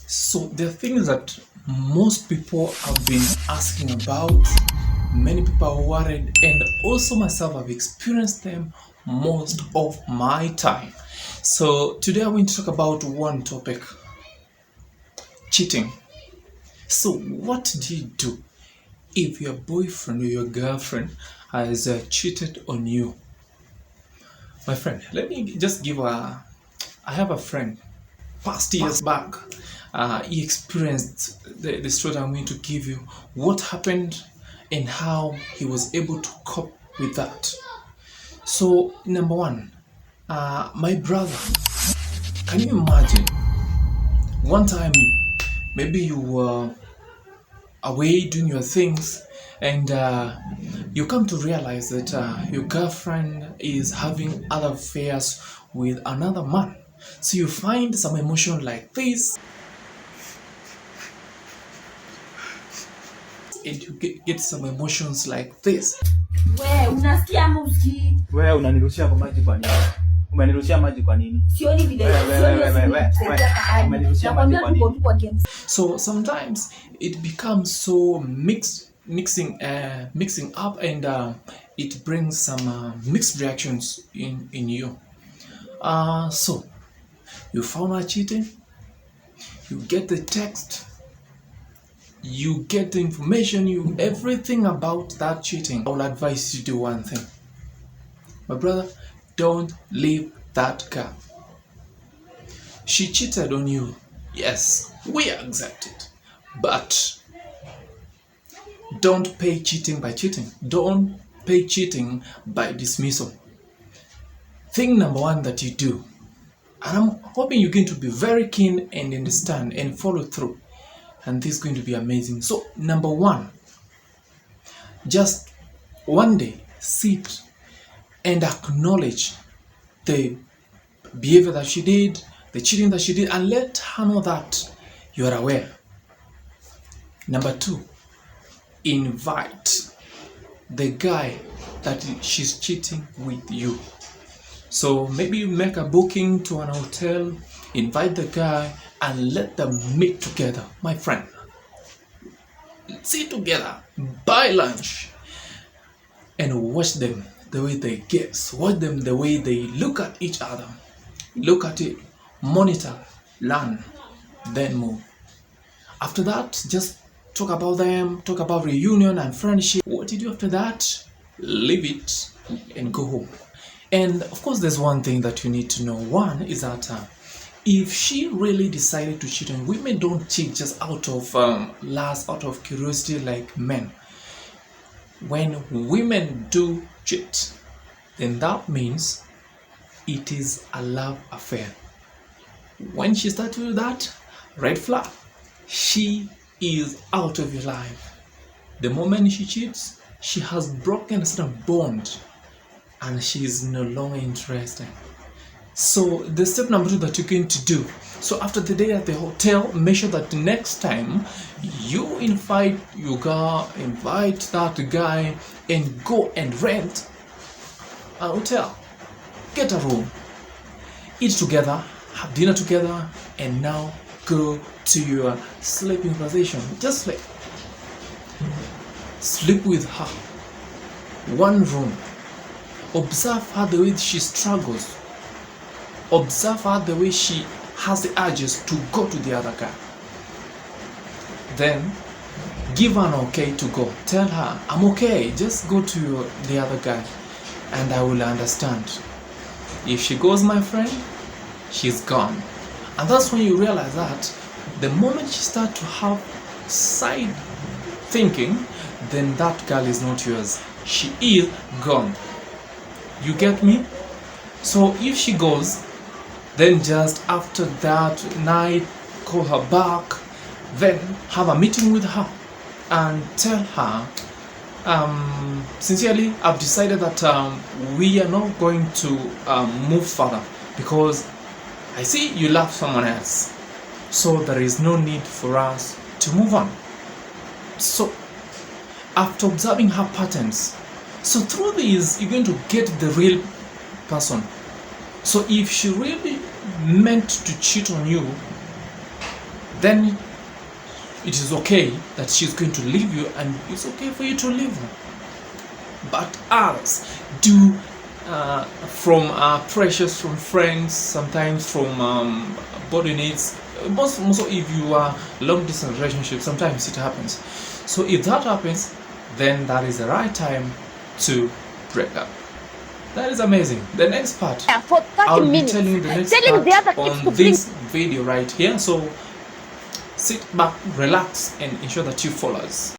So there are things that most people have been asking about, many people are worried, and also myself have experienced them most of my time. So today I'm going to talk about one topic: cheating. So what do you do if your boyfriend or your girlfriend has cheated on you? My friend, let me just give I have a friend past years back. He experienced the story I'm going to give you, what happened and how he was able to cope with that. So number one, my brother, can you imagine one time maybe you were away doing your things and you come to realize that your girlfriend is having other affairs with another man. So you find some emotion like this, and you get some emotions like this. Wewe unanirushia kwa maji kwa nini? Umenirushia maji kwa nini? Sioni video. Umenirushia maji kwa nini? So sometimes it becomes so mixing up, and it brings some mixed reactions in you. So you found her cheating, you get the text, you get the information, everything about that cheating. I will advise you to do one thing. My brother, don't leave that girl. She cheated on you. Yes, we accept it. But don't pay cheating by cheating. Don't pay cheating by dismissal. Thing number one that you do, and I'm hoping you're going to be very keen and understand and follow through, and this is going to be amazing. So number one, just one day sit and acknowledge the behavior that she did, the cheating that she did, and let her know that you are aware. Number two, invite the guy that she's cheating with you. So maybe you make a booking to an hotel, invite the guy, and let them meet together. My friend, sit together, buy lunch, and watch them the way they guess. Watch them the way they look at each other. Look at it, monitor, learn, then move. After that, just talk about them, talk about reunion and friendship. What you do after that, leave it and go home. And of course, there's one thing that you need to know. One is that if she really decided to cheat, and women don't cheat just out of lust, out of curiosity like men. When women do cheat, then that means it is a love affair. When she starts to do that, red flag, she is out of your life. The moment she cheats, she has broken a certain bond and she is no longer interested. So the step number two that you're going to do, so after the day at the hotel, make sure that the next time you invite that guy and go and rent a hotel, get a room, eat together, have dinner together, and now go to your sleeping position. Just sleep with her, one room. Observe her the way she struggles. Observe her the way she has the urges to go to the other guy. Then give her an okay to go. Tell her, I'm okay, just go to the other guy and I will understand. If she goes, my friend, she's gone. And that's when you realize that the moment she starts to have side thinking, then that girl is not yours. She is gone. You get me? So if she goes, then just after that night, call her back, then have a meeting with her and tell her, sincerely, I've decided that we are not going to move further because I see you love someone else. So there is no need for us to move on. So after observing her patterns, so through these, you're going to get the real person. So if she really meant to cheat on you, then it is okay that she's going to leave you, and it's okay for you to leave her. But others do, from pressures from friends, sometimes from body needs. Most if you are long distance relationship, sometimes it happens. So if that happens, then that is the right time to break up. That is amazing. The next part, for 30 I'll be minutes, telling you the next telling the other part kids on to this video right here. So sit back, relax, and ensure that you follow us.